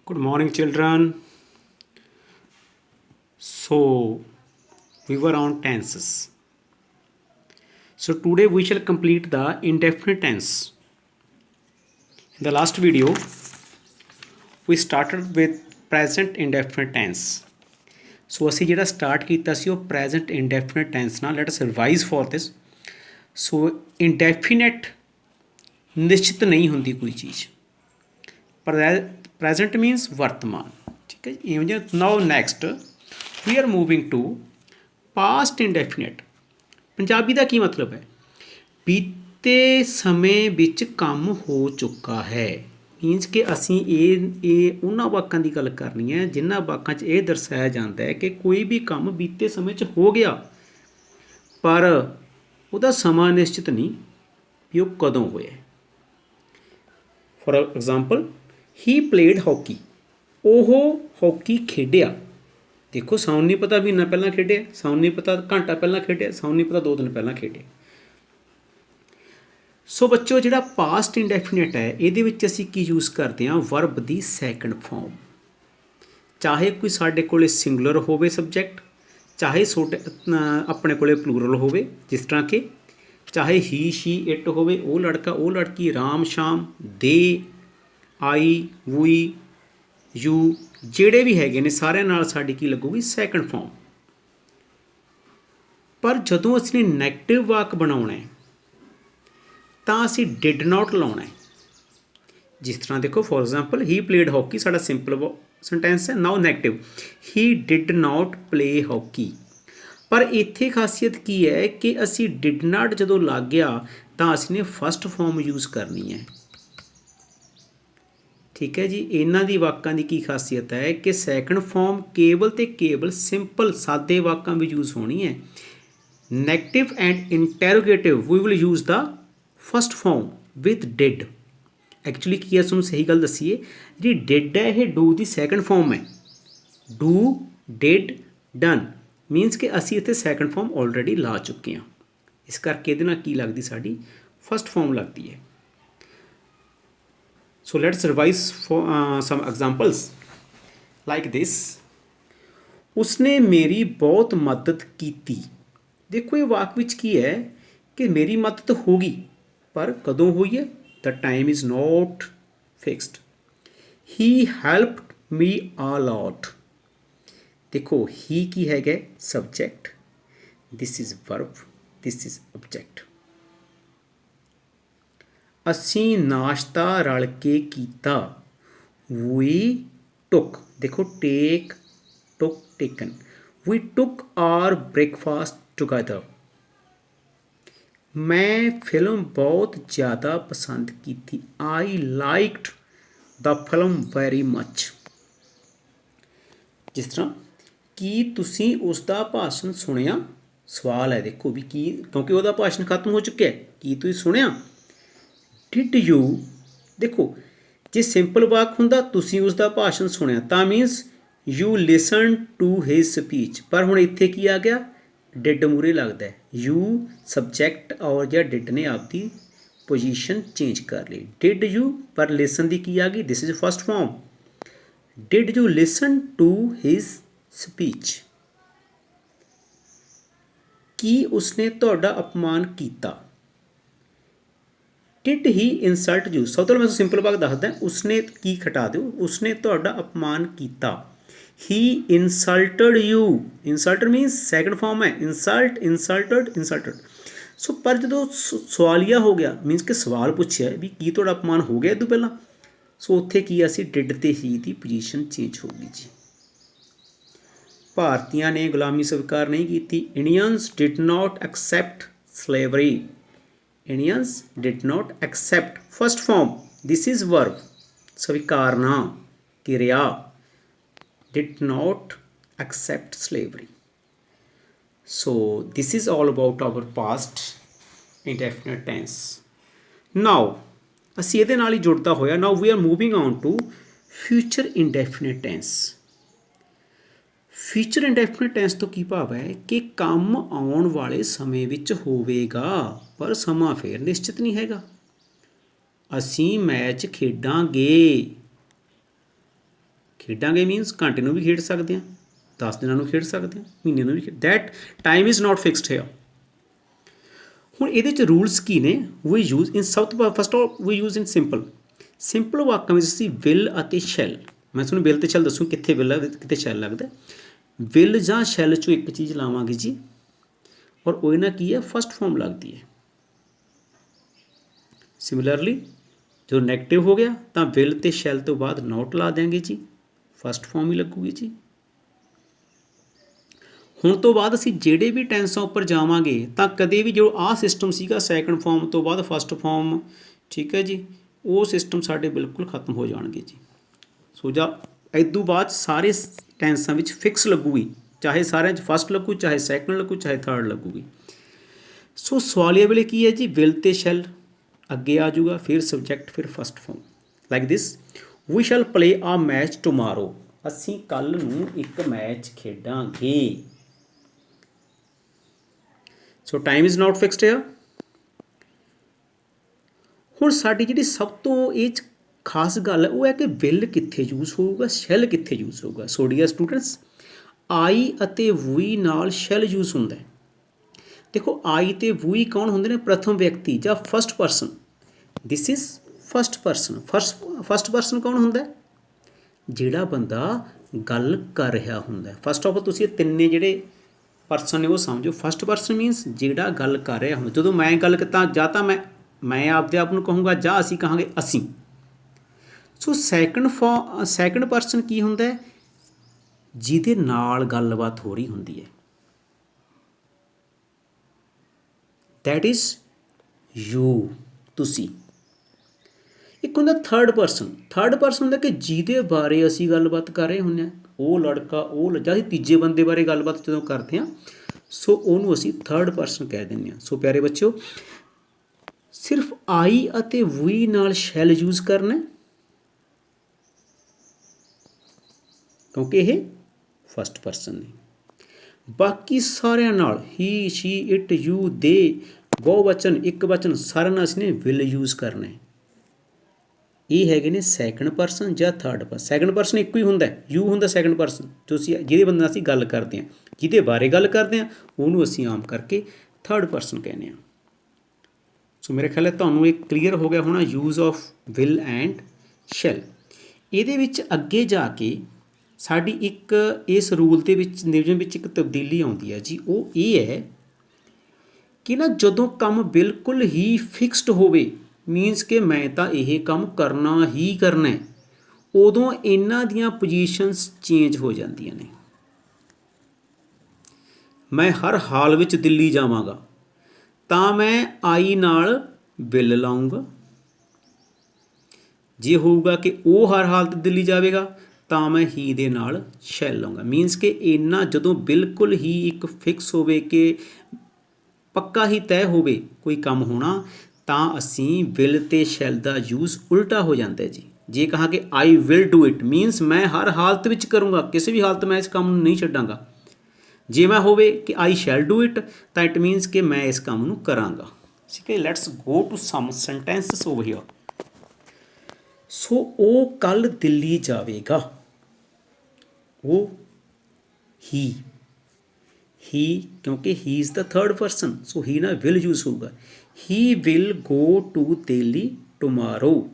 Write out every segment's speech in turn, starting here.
Good morning, children. So, we were on tenses. So, today we shall complete the indefinite tense. In the last video, we started with present indefinite tense. So, ਅਸੀਂ ਜਿਹੜਾ start ਕੀਤਾ ਸੀ ਉਹ present indefinite tense ਨਾਲ let us revise for this. So, indefinite ਨਿਸ਼ਚਿਤ ਨਹੀਂ ਹੁੰਦੀ ਕੋਈ ਚੀਜ਼। Present means ਵਰਤਮਾਨ। ਠੀਕ ਹੈ ਜੀ। ਇਵੇਂ now next we are moving to past indefinite। Punjabi ਦਾ ਕੀ ਮਤਲਬ ਹੈ? ਬੀਤੇ ਸਮੇਂ ਵਿੱਚ ਕੰਮ ਹੋ ਚੁੱਕਾ ਹੈ। ਮੀਨਸ ਕਿ ਅਸੀਂ ਇਹ ਉਹਨਾਂ ਵਾਕਾਂ ਦੀ ਗੱਲ ਕਰਨੀ ਹੈ ਜਿਨ੍ਹਾਂ ਵਾਕਾਂ 'ਚ ਇਹ ਦਰਸਾਇਆ ਜਾਂਦਾ ਹੈ ਕਿ ਕੋਈ ਵੀ ਕੰਮ ਬੀਤੇ ਸਮੇਂ 'ਚ ਹੋ ਗਿਆ ਪਰ ਉਹਦਾ ਸਮਾਂ ਨਿਸ਼ਚਿਤ ਨਹੀਂ ਵੀ ਉਹ ਕਦੋਂ ਹੋਇਆ। Four example he played hockey. ਉਹ ਹਾਕੀ ਖੇਡਿਆ। ਦੇਖੋ ਸਾਨੂੰ ਨਹੀਂ ਪਤਾ ਮਹੀਨਾ ਪਹਿਲਾਂ ਖੇਡਿਆ, ਸਾਨੂੰ ਨਹੀਂ ਪਤਾ ਘੰਟਾ ਪਹਿਲਾਂ ਖੇਡਿਆ, ਸਾਨੂੰ ਨਹੀਂ ਪਤਾ 2 ਦਿਨ ਪਹਿਲਾਂ ਖੇਡਿਆ। ਸੋ ਬੱਚੋ ਜਿਹੜਾ ਪਾਸਟ ਇੰਡੈਫੀਨਿਟ ਹੈ ਇਹਦੇ ਵਿੱਚ ਅਸੀਂ ਕੀ ਯੂਜ਼ ਕਰਦੇ ਹਾਂ? ਵਰਬ ਦੀ ਸੈਕੰਡ ਫਾਰਮ। ਚਾਹੇ ਕੋਈ ਸਾਡੇ ਕੋਲੇ ਸਿੰਗੂਲਰ ਹੋਵੇ ਸਬਜੈਕਟ, ਚਾਹੇ ਆਪਣੇ ਕੋਲੇ ਪਲੂਰਲ ਹੋਵੇ, ਜਿਸ ਤਰ੍ਹਾਂ ਕਿ ਚਾਹੇ ਹੀ ਸ਼ੀ ਇਟ ਹੋਵੇ, ਉਹ ਲੜਕਾ ਉਹ ਲੜਕੀ, ਰਾਮ ਸ਼ਾਮ, ਦੇ ਆਈ ਵੂਈ ਯੂ, ਜਿਹੜੇ ਵੀ ਹੈਗੇ ਨੇ ਸਾਰਿਆਂ ਨਾਲ ਸਾਡੀ ਕੀ ਲੱਗੂਗੀ? Second farm. ਪਰ ਜਦੋਂ ਅਸੀਂ ਨੈਗੇਟਿਵ ਵਾਕ ਬਣਾਉਣਾ ਹੈ ਤਾਂ ਅਸੀਂ ਡਿਡ ਨਾਟ ਲਾਉਣਾ ਹੈ। ਜਿਸ ਤਰ੍ਹਾਂ ਦੇਖੋ for example he played hockey ਸਾਡਾ ਸਿੰਪਲ ਸੈਂਟੈਂਸ ਹੈ। Now negative he did not play hockey. ਪਰ ਇੱਥੇ ਖਾਸੀਅਤ ਕੀ ਹੈ ਕਿ ਅਸੀਂ ਡਿਡ ਨਾਟ ਜਦੋਂ ਲੱਗ ਗਿਆ ਤਾਂ ਅਸੀਂ ਨੇ ਫਸਟ ਫਾਰਮ ਯੂਜ਼ ਕਰਨੀ ਹੈ। ਠੀਕ ਹੈ ਜੀ। ਇਹਨਾਂ ਦੀ ਵਾਕਾਂ ਦੀ ਕੀ ਖਾਸੀਅਤ ਹੈ ਕਿ ਸੈਕੰਡ ਫਾਰਮ ਕੇਵਲ ਅਤੇ ਕੇਵਲ ਸਿੰਪਲ ਸਾਦੇ ਵਾਕਾਂ ਵਿੱਚ ਯੂਜ਼ ਹੋਣੀ ਹੈ। Negative and interrogative we will use the first form with did. Actually ਕੀ ਹੈ ਤੁਹਾਨੂੰ ਸਹੀ ਗੱਲ ਦੱਸੀਏ, ਜਿਹੜੀ ਡਿਡ ਹੈ ਇਹ ਡੂ ਦੀ ਸੈਕੰਡ ਫਾਰਮ ਹੈ। ਡੂ ਡਿਡ ਡਨ ਮੀਨਸ ਕਿ ਅਸੀਂ ਇੱਥੇ ਸੈਕੰਡ ਫਾਰਮ ਆਲਰੇਡੀ ਲਾ ਚੁੱਕੇ ਹਾਂ। ਇਸ ਕਰਕੇ ਇਹਦੇ ਨਾਲ ਕੀ ਲੱਗਦੀ? ਸਾਡੀ ਫਸਟ ਫਾਰਮ ਲੱਗਦੀ ਹੈ। So let's revise for some examples like this। ਉਸਨੇ ਮੇਰੀ ਬਹੁਤ ਮਦਦ ਕੀਤੀ। ਦੇਖੋ ਇਹ ਵਾਕ ਵਿੱਚ ਕੀ ਹੈ ਕਿ ਮੇਰੀ ਮਦਦ ਹੋ ਗਈ ਪਰ ਕਦੋਂ ਹੋਈ ਹੈ? The time is not fixed। He helped me a lot। ਦੇਖੋ he ਕੀ ਹੈਗਾ? subject, this is verb, this is object। ਅਸੀਂ ਨਾਸ਼ਤਾ ਰਲ ਕੇ ਕੀਤਾ। we took, ਦੇਖੋ ਟੇਕ took taken, we took our breakfast together। ਮੈਂ ਫਿਲਮ ਬਹੁਤ ਜ਼ਿਆਦਾ ਪਸੰਦ ਕੀਤੀ। I liked the film very much। ਜਿਸ ਤਰ੍ਹਾਂ ਕੀ ਤੁਸੀਂ ਉਸ ਦਾ ਭਾਸ਼ਣ ਸੁਣਿਆ? ਸਵਾਲ ਹੈ ਦੇਖੋ ਵੀ ਕੀ, ਕਿਉਂਕਿ ਉਹਦਾ ਭਾਸ਼ਣ ਖਤਮ ਹੋ ਚੁੱਕਿਆ। ਕੀ ਤੁਸੀਂ ਸੁਣਿਆ? Did you. ਦੇਖੋ ਜੇ ਸਿੰਪਲ ਵਾਕ ਹੁੰਦਾ ਤੁਸੀਂ ਉਸ ਦਾ ਭਾਸ਼ਣ ਸੁਣਿਆ ਤਾਂ means you listen to his speech. ਪਰ ਹੁਣ ਇੱਥੇ ਕੀ ਆ ਗਿਆ? ਡਿਡ ਮੂਹਰੇ ਲੱਗਦਾ। ਯੂ ਸਬਜੈਕਟ ਔਰ ਜਾਂ ਡਿਡ ਨੇ ਆਪਦੀ ਪੋਜੀਸ਼ਨ ਚੇਂਜ ਕਰ ਲਈ। ਡਿਡ ਯੂ ਪਰ ਲਿਸਨ ਦੀ ਕੀ ਆ ਗਈ? This is first form. Did you listen to his speech. ਕੀ ਉਸਨੇ ਤੁਹਾਡਾ ਅਪਮਾਨ ਕੀਤਾ? Did he insult you. ਸਭ ਤੋਂ ਪਹਿਲਾਂ ਮੈਂ ਸਿੰਪਲ ਵਾਕ ਦੱਸਦਾ, ਉਸਨੇ ਕੀ ਖਟਾ ਦਿਓ, ਉਸਨੇ ਤੁਹਾਡਾ ਅਪਮਾਨ ਕੀਤਾ। ਹੀ ਇਨਸਲਟਡ ਯੂ। ਇਨਸਲਟਡ ਮੀਨਸ ਸੈਕੰਡ ਫਾਰਮ ਹੈ। ਇਨਸਲਟ ਇਨਸਲਟਡ ਇੰਸਲਟਡ। ਸੋ ਪਰ ਜਦੋਂ ਸਵਾਲੀਆ ਹੋ ਗਿਆ ਮੀਨਸ ਕਿ ਸਵਾਲ ਪੁੱਛਿਆ ਵੀ ਕੀ ਤੁਹਾਡਾ ਅਪਮਾਨ ਹੋ ਗਿਆ ਇਹ ਤੋਂ ਪਹਿਲਾਂ, ਸੋ ਉੱਥੇ ਕੀ ਅਸੀਂ ਡਿਡ ਤੇ ਹੀ ਦੀ ਪੋਜੀਸ਼ਨ ਚੇਂਜ ਹੋ ਗਈ ਜੀ। ਭਾਰਤੀਆਂ ਨੇ ਗੁਲਾਮੀ ਸਵੀਕਾਰ ਨਹੀਂ ਕੀਤੀ। Indians did not accept slavery. Indians did not accept first form, this is verb, ਸਵੀਕਾਰਨਾ ਕਿਰਿਆ, did not accept slavery। So this is all about our past indefinite tense। now ਅਸੀਂ ਇਹਦੇ ਨਾਲ ਹੀ ਜੁੜਦਾ ਹੋਇਆ now we are moving on to future indefinite tense। Future indefinite tense ਤੋਂ ਕੀ ਭਾਵ ਹੈ ਕਿ ਕੰਮ ਆਉਣ ਵਾਲੇ ਸਮੇਂ ਵਿੱਚ ਹੋਵੇਗਾ ਪਰ ਸਮਾਂ ਫਿਰ ਨਿਸ਼ਚਿਤ ਨਹੀਂ ਹੈਗਾ। ਅਸੀਂ ਮੈਚ ਖੇਡਾਂਗੇ। ਖੇਡਾਂਗੇ ਮੀਨਸ ਘੰਟੇ ਨੂੰ ਵੀ ਖੇਡ ਸਕਦੇ ਹਾਂ, 10 ਦਿਨਾਂ ਨੂੰ ਖੇਡ ਸਕਦੇ ਹਾਂ, ਮਹੀਨੇ ਨੂੰ ਵੀ that time is not fixed here. ਹੁਣ ਇਹਦੇ 'ਚ ਰੂਲਸ ਕੀ ਨੇ? ਵੀ ਯੂਜ਼ ਇਨ ਸਭ ਤੋਂ first of we use in simple ਵਾਕਾਂ ਵਿੱਚ ਅਸੀਂ ਵਿਲ ਅਤੇ ਸ਼ੈਲ। ਮੈਂ ਤੁਹਾਨੂੰ ਵਿਲ ਅਤੇ ਸ਼ੈਲ ਦੱਸੂ ਕਿੱਥੇ ਵਿਲ ਹੈ ਕਿੱਥੇ ਸ਼ੈਲ ਲੱਗਦਾ। ਵਿਲ ਜਾਂ ਸ਼ੈਲ 'ਚੋਂ ਇੱਕ ਚੀਜ਼ ਲਾਵਾਂਗੇ ਜੀ, ਔਰ ਉਹਦੇ ਨਾਲ ਕੀ ਹੈ ਫਸਟ ਫਾਰਮ ਲੱਗਦੀ ਹੈ। ਸਿਮਿਲਰਲੀ ਜਦੋਂ ਨੈਗੇਟਿਵ ਹੋ ਗਿਆ ਤਾਂ ਵਿਲ ਅਤੇ ਸ਼ੈਲ ਤੋਂ ਬਾਅਦ ਨੋਟ ਲਾ ਦਿਆਂਗੇ ਜੀ, ਫਸਟ ਫਾਰਮ ਹੀ ਲੱਗੂਗੀ ਜੀ। ਹੁਣ ਤੋਂ ਬਾਅਦ ਅਸੀਂ ਜਿਹੜੇ ਵੀ ਟੈਂਸਾਂ ਉੱਪਰ ਜਾਵਾਂਗੇ ਤਾਂ ਕਦੇ ਵੀ ਜੋ ਆਹ ਸਿਸਟਮ ਸੀਗਾ ਸੈਕਿੰਡ ਫਾਰਮ ਤੋਂ ਬਾਅਦ ਫਸਟ ਫਾਰਮ, ਠੀਕ ਹੈ ਜੀ, ਉਹ ਸਿਸਟਮ ਸਾਡੇ ਬਿਲਕੁਲ ਖਤਮ ਹੋ ਜਾਣਗੇ ਜੀ। ਸੋ ਜਾਂ ਇਦੋਂ ਬਾਅਦ ਸਾਰੇ ਟੈਂਸਾਂ ਵਿੱਚ ਫਿਕਸ ਲੱਗੂਗੀ, ਚਾਹੇ ਸਾਰਿਆਂ 'ਚ ਫਸਟ ਲੱਗੂ, ਚਾਹੇ ਸੈਕਿੰਡ ਲੱਗੂ, ਚਾਹੇ ਥਰਡ ਲੱਗੂਗੀ। ਸੋ ਸਵਾਲੀਆ ਵੇਲੇ ਕੀ ਹੈ ਜੀ, ਵਿਲ ਅਤੇ ਸ਼ੈਲ ਅੱਗੇ ਆ ਜਾਊਗਾ, ਫਿਰ ਸਬਜੈਕਟ, ਫਿਰ first form. Like this, we shall play a match tomorrow. ਅਸੀਂ ਕੱਲ੍ਹ ਨੂੰ ਇੱਕ ਮੈਚ ਖੇਡਾਂਗੇ। So time is not fixed here. ਹੁਣ ਸਾਡੀ ਜਿਹੜੀ ਸਭ ਤੋਂ ਇਹ 'ਚ ਖਾਸ ਗੱਲ ਹੈ ਉਹ ਹੈ ਕਿ ਵਿਲ ਕਿੱਥੇ ਯੂਜ਼ ਹੋਊਗਾ, ਸ਼ੈਲ ਕਿੱਥੇ ਯੂਜ਼ ਹੋਊਗਾ। ਸੋ ਡੀਅਰ ਸਟੂਡੈਂਟਸ, ਆਈ ਅਤੇ ਵੀ ਨਾਲ ਸ਼ੈਲ ਯੂਜ਼ ਹੁੰਦਾ। ਦੇਖੋ ਆਈ ਅਤੇ ਵੀ ਕੌਣ ਹੁੰਦੇ ਨੇ? ਪ੍ਰਥਮ ਵਿਅਕਤੀ ਜਾਂ first person. This is first person. First person ਕੌਣ ਹੁੰਦਾ? ਜਿਹੜਾ ਬੰਦਾ ਗੱਲ ਕਰ ਰਿਹਾ ਹੁੰਦਾ। ਫਸਟ ਆਫ ਆਲ ਤੁਸੀਂ ਇਹ ਤਿੰਨੇ ਜਿਹੜੇ ਪਰਸਨ ਨੇ ਉਹ ਸਮਝੋ। ਫਸਟ ਪਰਸਨ ਮੀਨਸ ਜਿਹੜਾ ਗੱਲ ਕਰ ਰਿਹਾ ਹੁੰਦਾ। ਜਦੋਂ ਮੈਂ ਗੱਲ ਕੀਤਾ ਜਾਂ ਤਾਂ ਮੈਂ ਆਪਦੇ ਆਪ ਨੂੰ ਕਹੂੰਗਾ ਜਾਂ ਅਸੀਂ ਕਹਾਂਗੇ ਅਸੀਂ। ਸੋ ਸੈਕਿੰਡ ਪਰਸਨ ਕੀ ਹੁੰਦਾ? ਜਿਹਦੇ ਨਾਲ ਗੱਲਬਾਤ ਹੋ ਰਹੀ ਹੁੰਦੀ ਹੈ। ਦੈਟ ਇਜ਼ ਯੂ, ਤੁਸੀਂ। ਇੱਕ ਹੁੰਦਾ ਥਰਡ ਪਰਸਨ। ਥਰਡ ਪਰਸਨ ਹੁੰਦਾ ਕਿ ਜਿਹਦੇ ਬਾਰੇ ਅਸੀਂ ਗੱਲਬਾਤ ਕਰ ਰਹੇ ਹੁੰਦੇ ਹਾਂ, ਉਹ ਲੜਕਾ, ਉਹ ਜਾਂ ਅਸੀਂ ਤੀਜੇ ਬੰਦੇ ਬਾਰੇ ਗੱਲਬਾਤ ਜਦੋਂ ਕਰਦੇ ਹਾਂ, ਸੋ ਉਹਨੂੰ ਅਸੀਂ ਥਰਡ ਪਰਸਨ ਕਹਿ ਦਿੰਦੇ ਹਾਂ। ਸੋ ਪਿਆਰੇ ਬੱਚਿਓ, ਸਿਰਫ ਆਈ ਅਤੇ ਵੀ ਨਾਲ ਸ਼ੈਲ ਯੂਜ਼ ਕਰਨਾ ਕਿਉਂਕਿ ਇਹ ਫਸਟ ਪਰਸਨ ਨੇ। ਬਾਕੀ ਸਾਰਿਆਂ ਨਾਲ ਹੀ, ਸ਼ੀ, ਇਟ, ਯੂ, ਦੇ, ਬਹੁਵਚਨ, ਇੱਕ ਵਚਨ, ਸਾਰਿਆਂ ਨਾਲ ਅਸੀਂ ਨੇ ਵਿਲ ਯੂਜ਼ ਕਰਨਾ। ਇਹ ਹੈਗੇ ਨੇ ਸੈਕਿੰਡ ਪਰਸਨ ਜਾਂ ਥਰਡ ਪਰਸਨ। ਸੈਕਿੰਡ ਪਰਸਨ ਇੱਕੋ ਹੀ ਹੁੰਦਾ, ਯੂ ਹੁੰਦਾ ਸੈਕਿੰਡ ਪਰਸਨ, ਜੋ ਅਸੀਂ ਜਿਹਦੇ ਬੰਦੇ ਨਾਲ ਅਸੀਂ ਗੱਲ ਕਰਦੇ ਹਾਂ, ਜਿਹਦੇ ਬਾਰੇ ਗੱਲ ਕਰਦੇ ਹਾਂ, ਉਹਨੂੰ ਅਸੀਂ ਆਮ ਕਰਕੇ ਥਰਡ ਪਰਸਨ ਕਹਿੰਦੇ ਹਾਂ। ਸੋ ਮੇਰੇ ਖਿਆਲ ਹੈ ਤੁਹਾਨੂੰ ਇਹ ਕਲੀਅਰ ਹੋ ਗਿਆ ਹੋਣਾ use of will and shell. ਇਹਦੇ ਵਿੱਚ ਅੱਗੇ ਜਾ ਕੇ ਸਾਡੀ ਇੱਕ ਇਸ ਰੂਲ ਦੇ ਵਿੱਚ ਨਿਯਮ ਵਿੱਚ ਇੱਕ ਤਬਦੀਲੀ ਆਉਂਦੀ ਹੈ ਜੀ। ਉਹ ਇਹ ਹੈ ਕਿ ਨਾ ਜਦੋਂ ਕੰਮ ਬਿਲਕੁਲ ਹੀ ਫਿਕਸਡ ਹੋਵੇ, ਮੀਨਸ ਕਿ ਮੈਂ ਤਾਂ ਇਹ ਕੰਮ ਕਰਨਾ ਹੀ ਕਰਨਾ, ਉਦੋਂ ਇਹਨਾਂ ਦੀਆਂ ਪੋਜੀਸ਼ਨਸ ਚੇਂਜ ਹੋ ਜਾਂਦੀਆਂ ਨੇ। ਮੈਂ ਹਰ ਹਾਲ ਵਿੱਚ ਦਿੱਲੀ ਜਾਵਾਂਗਾ ਤਾਂ ਮੈਂ ਆਈ ਨਾਲ ਵਿਲ ਲਾਊਂਗਾ। ਜੇ ਹੋਊਗਾ ਕਿ ਉਹ ਹਰ ਹਾਲਤ ਦਿੱਲੀ ਜਾਵੇਗਾ ਤਾਂ ਮੈਂ ਹੀ ਦੇ ਨਾਲ ਸ਼ੈਲ ਲਾਊਂਗਾ। ਮੀਨਸ ਕਿ ਇੰਨਾ ਜਦੋਂ ਬਿਲਕੁਲ ਹੀ ਇੱਕ ਫਿਕਸ ਹੋਵੇ ਕਿ ਪੱਕਾ ਹੀ ਤੈਅ ਹੋਵੇ ਕੋਈ ਕੰਮ ਹੋਣਾ, ਤਾਂ ਅਸੀਂ ਵਿਲ ਅਤੇ ਸ਼ੈਲ ਦਾ ਯੂਜ਼ ਉਲਟਾ ਹੋ ਜਾਂਦਾ ਜੀ। ਜੇ ਕਹਾਂ ਕਿ I will do it means ਮੈਂ ਹਰ ਹਾਲਤ ਵਿੱਚ ਕਰੂੰਗਾ, ਕਿਸੇ ਵੀ ਹਾਲਤ ਮੈਂ ਇਸ ਕੰਮ ਨੂੰ ਨਹੀਂ ਛੱਡਾਂਗਾ। ਜੇ ਮੈਂ ਹੋਵੇ ਕਿ ਆਈ ਸ਼ੈਲ ਡੂ ਇਟ ਤਾਂ ਇਟ ਮੀਨਸ ਕਿ ਮੈਂ ਇਸ ਕੰਮ ਨੂੰ ਕਰਾਂਗਾ। ਠੀਕ ਹੈ, let's go to some sentences over here. So ਉਹ ਕੱਲ੍ਹ ਦਿੱਲੀ ਜਾਵੇਗਾ। ਉਹ ਹੀ ਕਿਉਂਕਿ he is the third person, so he ਨਾਲ ਵਿਲ ਯੂਜ਼ ਹੋਊਗਾ। He will go to Delhi tomorrow.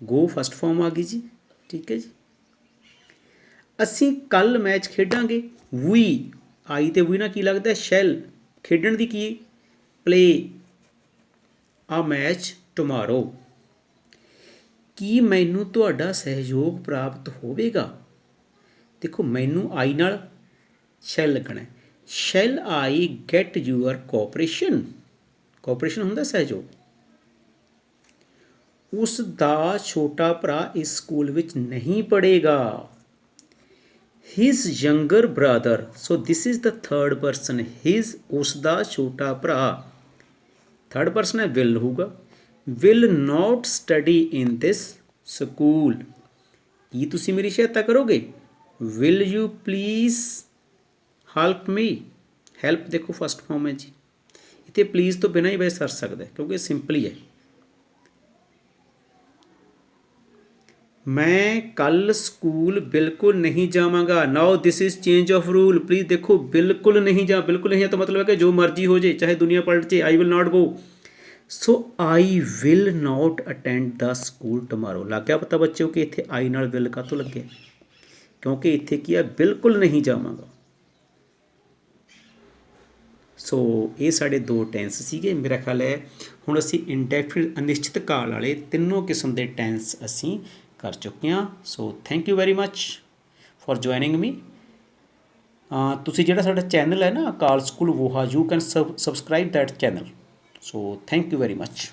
Go first form ਆ ਗਈ ਜੀ। ਠੀਕ ਹੈ ਜੀ। ਅਸੀਂ ਕੱਲ੍ਹ ਮੈਚ ਖੇਡਾਂਗੇ। ਵੀ ਆਈ ਅਤੇ ਵੀ ਨਾਲ ਕੀ ਲੱਗਦਾ? ਸ਼ੈਲ। ਖੇਡਣ ਦੀ ਕੀ? Play a match tomorrow. ਕੀ ਮੈਨੂੰ ਤੁਹਾਡਾ ਸਹਿਯੋਗ ਪ੍ਰਾਪਤ ਹੋਵੇਗਾ? ਦੇਖੋ ਮੈਨੂੰ ਆਈ ਨਾਲ ਸ਼ੈਲ ਲੱਗਣਾ। Shell I get your cooperation? Cooperation ਹੁੰਦਾ ਸਹਿਯੋਗ। ਉਸ ਦਾ ਛੋਟਾ ਭਰਾ ਇਸ ਸਕੂਲ ਵਿੱਚ ਨਹੀਂ ਪੜ੍ਹੇਗਾ। His younger brother. So this is the third person. His, ਉਸ ਦਾ ਛੋਟਾ ਭਰਾ। ਥਰਡ ਪਰਸਨ ਹੈ, ਵਿਲ ਹੋਊਗਾ। Will not study in this school. ਕੀ ਤੁਸੀਂ ਮੇਰੀ ਸਹਾਇਤਾ ਕਰੋਗੇ? Will you please help me? Help ਦੇਖੋ ਫਸਟ ਫਾਰਮ ਹੈ ਜੀ। ਇੱਥੇ ਪਲੀਜ਼ ਤੋਂ ਬਿਨਾਂ ਹੀ ਵੈਸੇ ਸਰ ਸਕਦਾ ਕਿਉਂਕਿ ਸਿੰਪਲ ਹੀ ਹੈ। मैं कल स्कूल बिल्कुल नहीं जावांगा। Now this is change of rule. Please देखो, बिल्कुल नहीं जा, बिल्कुल नहीं है तो मतलब है कि जो मर्जी हो जाए, चाहे दुनिया पलट जाए, I will not go. So I will not attend the school tomorrow. लग गया पता बच्चों कि इतने आई नाल विल का तो लगे, क्योंकि इतने की है बिल्कुल नहीं जावांगा। सो ये साढ़े दो ਟੈਂਸ ਸੀਗੇ। मेरा ख्याल है ਹੁਣ ਅਸੀਂ ਇੰਡੈਫਿਨਿਟ ਅਨਿਸ਼ਚਿਤ ਕਾਲ ਵਾਲੇ ਤਿੰਨੋਂ ਕਿਸਮ ਦੇ ਟੈਂਸ ਅਸੀਂ ਕਰ ਚੁੱਕੇ ਹਾਂ। So thank you very much for joining me. ਤੁਸੀਂ ਜਿਹੜਾ ਸਾਡਾ ਚੈਨਲ ਹੈ ਨਾ ਅਕਾਲ ਸਕੂਲ ਵੋਹਾ, you can subscribe that channel. So thank you very much.